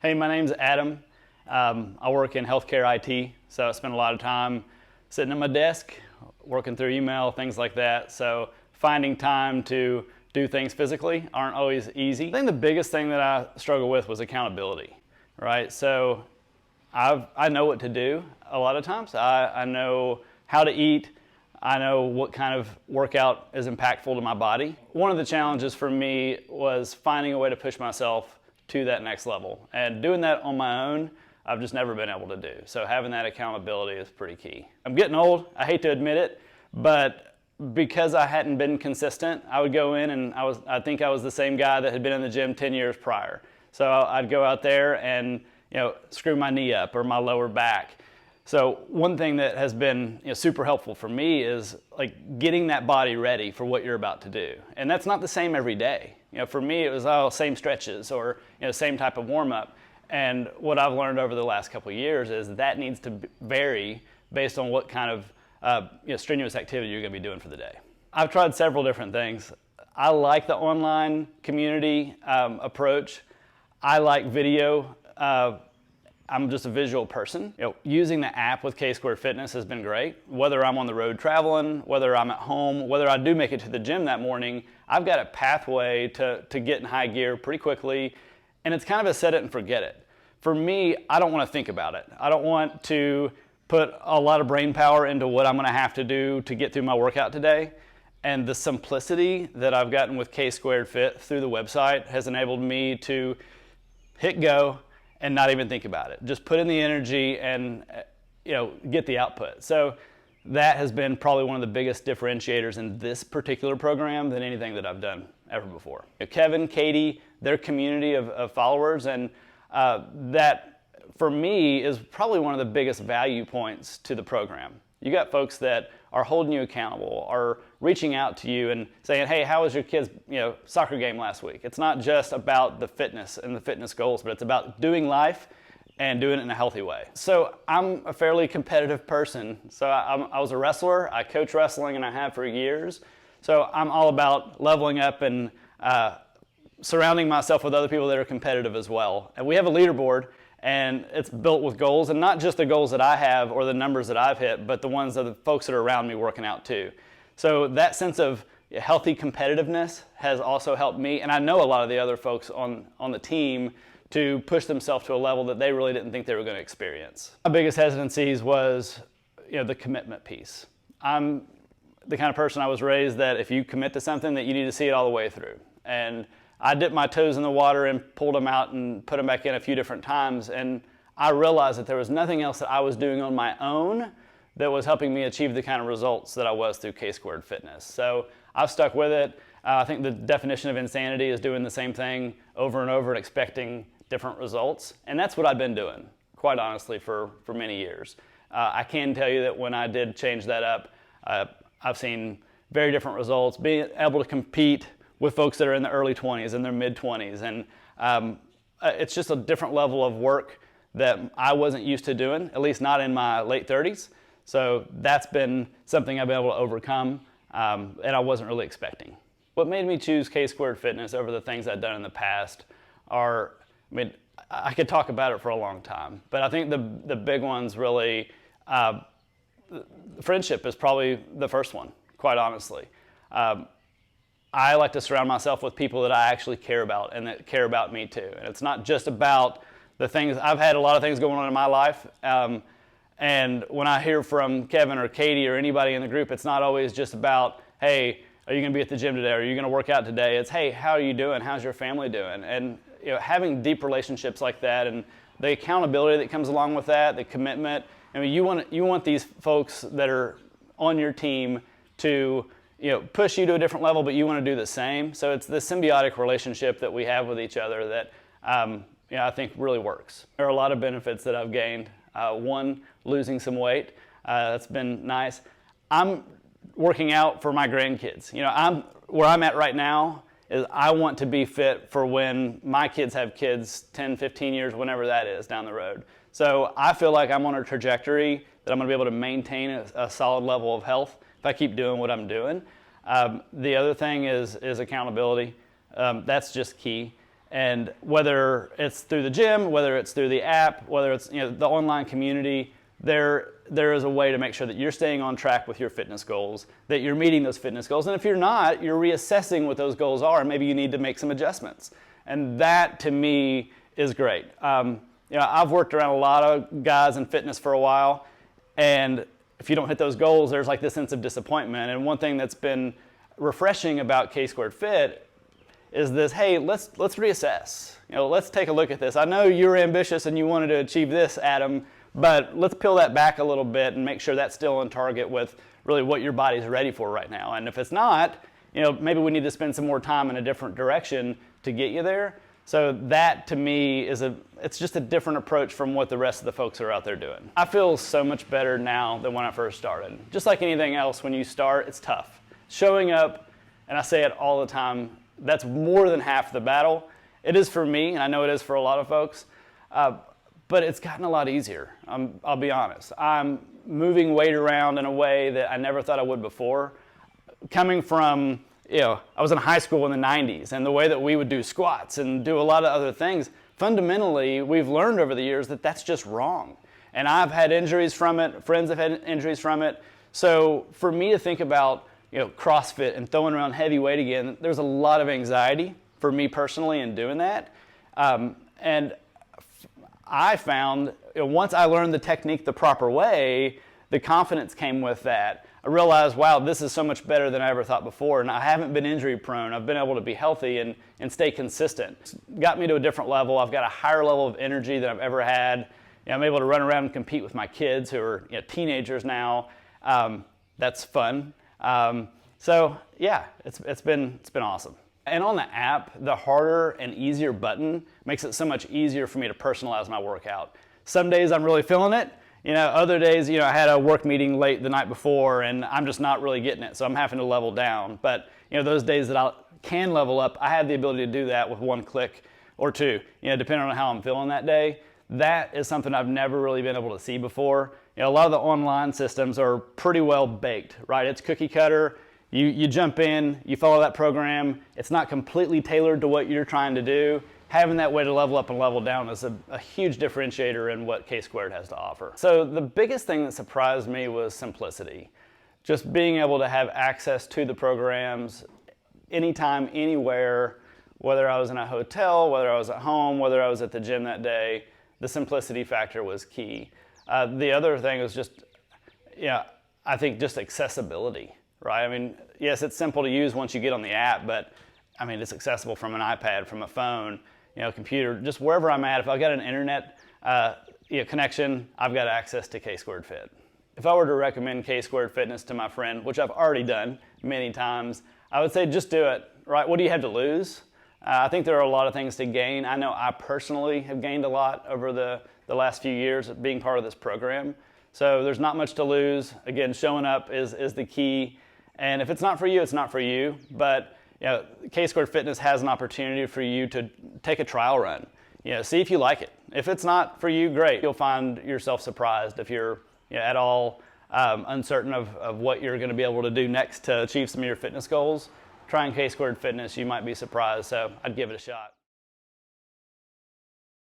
Hey, my name's Adam. I work in healthcare IT, so I spend a lot of time sitting at my desk, working through email, things like that. So finding time to do things physically aren't always easy. I think the biggest thing that I struggle with was accountability, right? So I know what to do a lot of times. I know how to eat. I know what kind of workout is impactful to my body. One of the challenges for me was finding a way to push myself to that next level. And doing that on my own, I've just never been able to do. So having that accountability is pretty key. I'm getting old, I hate to admit it, but because I hadn't been consistent, I would go in and I think I was the same guy that had been in the gym 10 years prior. So I'd go out there and screw my knee up or my lower back. So one thing that has been super helpful for me is like getting that body ready for what you're about to do. And that's not the same every day. For me, it was same stretches or same type of warm up. And what I've learned over the last couple of years is that needs to vary based on what kind of strenuous activity you're going to be doing for the day. I've tried several different things. I like the online community approach. I like video. I'm just a visual person. Using the app with K-Squared Fitness has been great. Whether I'm on the road traveling, whether I'm at home, whether I do make it to the gym that morning, I've got a pathway to get in high gear pretty quickly, and it's kind of a set it and forget it. For me, I don't want to think about it. I don't want to put a lot of brain power into what I'm going to have to do to get through my workout today. And the simplicity that I've gotten with K-Squared Fit through the website has enabled me to hit go and not even think about it. Just put in the energy and get the output. So that has been probably one of the biggest differentiators in this particular program than anything that I've done ever before. Kevin, Katie, their community of followers, and that for me is probably one of the biggest value points to the program. You got folks that are holding you accountable, are reaching out to you and saying, hey, how was your kid's soccer game last week? It's not just about the fitness and the fitness goals, but it's about doing life and doing it in a healthy way. So I'm a fairly competitive person. So I was a wrestler, I coach wrestling, and I have for years. So I'm all about leveling up and surrounding myself with other people that are competitive as well. And we have a leaderboard, and it's built with goals, and not just the goals that I have or the numbers that I've hit, but the ones of the folks that are around me working out too. So that sense of healthy competitiveness has also helped me, and I know a lot of the other folks on the team to push themselves to a level that they really didn't think they were going to experience. My biggest hesitancies was the commitment piece. I'm the kind of person I was raised that if you commit to something that you need to see it all the way through. And I dipped my toes in the water and pulled them out and put them back in a few different times, and I realized that there was nothing else that I was doing on my own that was helping me achieve the kind of results that I was through K-Squared Fitness. So I've stuck with it. I think the definition of insanity is doing the same thing over and over and expecting different results, and that's what I've been doing, quite honestly, for many years. I can tell you that when I did change that up, I've seen very different results, being able to compete with folks that are in the early 20s and their mid 20s. And it's just a different level of work that I wasn't used to doing, at least not in my late 30s. So that's been something I've been able to overcome, and I wasn't really expecting. What made me choose K-Squared Fitness over the things I'd done in the past are, I could talk about it for a long time, but I think the big ones really, friendship is probably the first one, quite honestly. I like to surround myself with people that I actually care about and that care about me too. And it's not just about the things, I've had a lot of things going on in my life. And when I hear from Kevin or Katie or anybody in the group, it's not always just about, hey, are you going to be at the gym today? Are you going to work out today? It's, hey, how are you doing? How's your family doing? And having deep relationships like that and the accountability that comes along with that, the commitment. You want these folks that are on your team to push you to a different level, but you want to do the same. So it's the symbiotic relationship that we have with each other that I think really works. There are a lot of benefits that I've gained. One, losing some weight. That's been nice. I'm working out for my grandkids. Where I'm at right now is I want to be fit for when my kids have kids 10, 15 years, whenever that is down the road. So I feel like I'm on a trajectory that I'm going to be able to maintain a solid level of health if I keep doing what I'm doing. The other thing is accountability. That's just key. And whether it's through the gym, whether it's through the app, whether it's the online community, there is a way to make sure that you're staying on track with your fitness goals, that you're meeting those fitness goals. And if you're not, you're reassessing what those goals are. Maybe you need to make some adjustments. And that, to me, is great. I've worked around a lot of guys in fitness for a while, and if you don't hit those goals, there's like this sense of disappointment. And one thing that's been refreshing about K-Squared Fit is this, hey, let's reassess. Let's take a look at this. I know you're ambitious and you wanted to achieve this, Adam, but let's peel that back a little bit and make sure that's still on target with really what your body's ready for right now. And if it's not, maybe we need to spend some more time in a different direction to get you there. So that, to me, it's just a different approach from what the rest of the folks are out there doing. I feel so much better now than when I first started. Just like anything else, when you start, it's tough. Showing up, and I say it all the time, that's more than half the battle. It is for me, and I know it is for a lot of folks, but it's gotten a lot easier. I'll be honest. I'm moving weight around in a way that I never thought I would before. Coming from, I was in high school in the 90s, and the way that we would do squats and do a lot of other things, fundamentally, we've learned over the years that that's just wrong. And I've had injuries from it, friends have had injuries from it. So for me to think about CrossFit and throwing around heavy weight again, there's a lot of anxiety for me personally in doing that. And I found, once I learned the technique the proper way, the confidence came with that. I realized, wow, this is so much better than I ever thought before, and I haven't been injury prone. I've been able to be healthy and stay consistent. It's got me to a different level. I've got a higher level of energy than I've ever had. I'm able to run around and compete with my kids who are teenagers now. That's fun. So yeah, it's been awesome. And on the app, the harder and easier button makes it so much easier for me to personalize my workout. Some days I'm really feeling it. Other days, I had a work meeting late the night before and I'm just not really getting it, so I'm having to level down. But those days that I can level up, I have the ability to do that with one click or two, depending on how I'm feeling that day. That is something I've never really been able to see before. A lot of the online systems are pretty well baked, right? It's cookie cutter. You jump in, you follow that program. It's not completely tailored to what you're trying to do. Having that way to level up and level down is a huge differentiator in what K-Squared has to offer. So the biggest thing that surprised me was simplicity. Just being able to have access to the programs anytime, anywhere, whether I was in a hotel, whether I was at home, whether I was at the gym that day, the simplicity factor was key. The other thing was just, I think just accessibility, right? I mean, yes, it's simple to use once you get on the app, but I mean, it's accessible from an iPad, from a phone, computer, just wherever I'm at. If I've got an internet connection, I've got access to K-Squared Fit. If I were to recommend K-Squared Fitness to my friend, which I've already done many times, I would say just do it, right? What do you have to lose? I think there are a lot of things to gain. I know I personally have gained a lot over the last few years of being part of this program. So there's not much to lose. Again, showing up is the key. And if it's not for you, it's not for you. But K-Squared Fitness has an opportunity for you to take a trial run. See if you like it. If it's not for you, great. You'll find yourself surprised if you're at all uncertain of what you're going to be able to do next to achieve some of your fitness goals. Trying K-Squared Fitness, you might be surprised. So I'd give it a shot.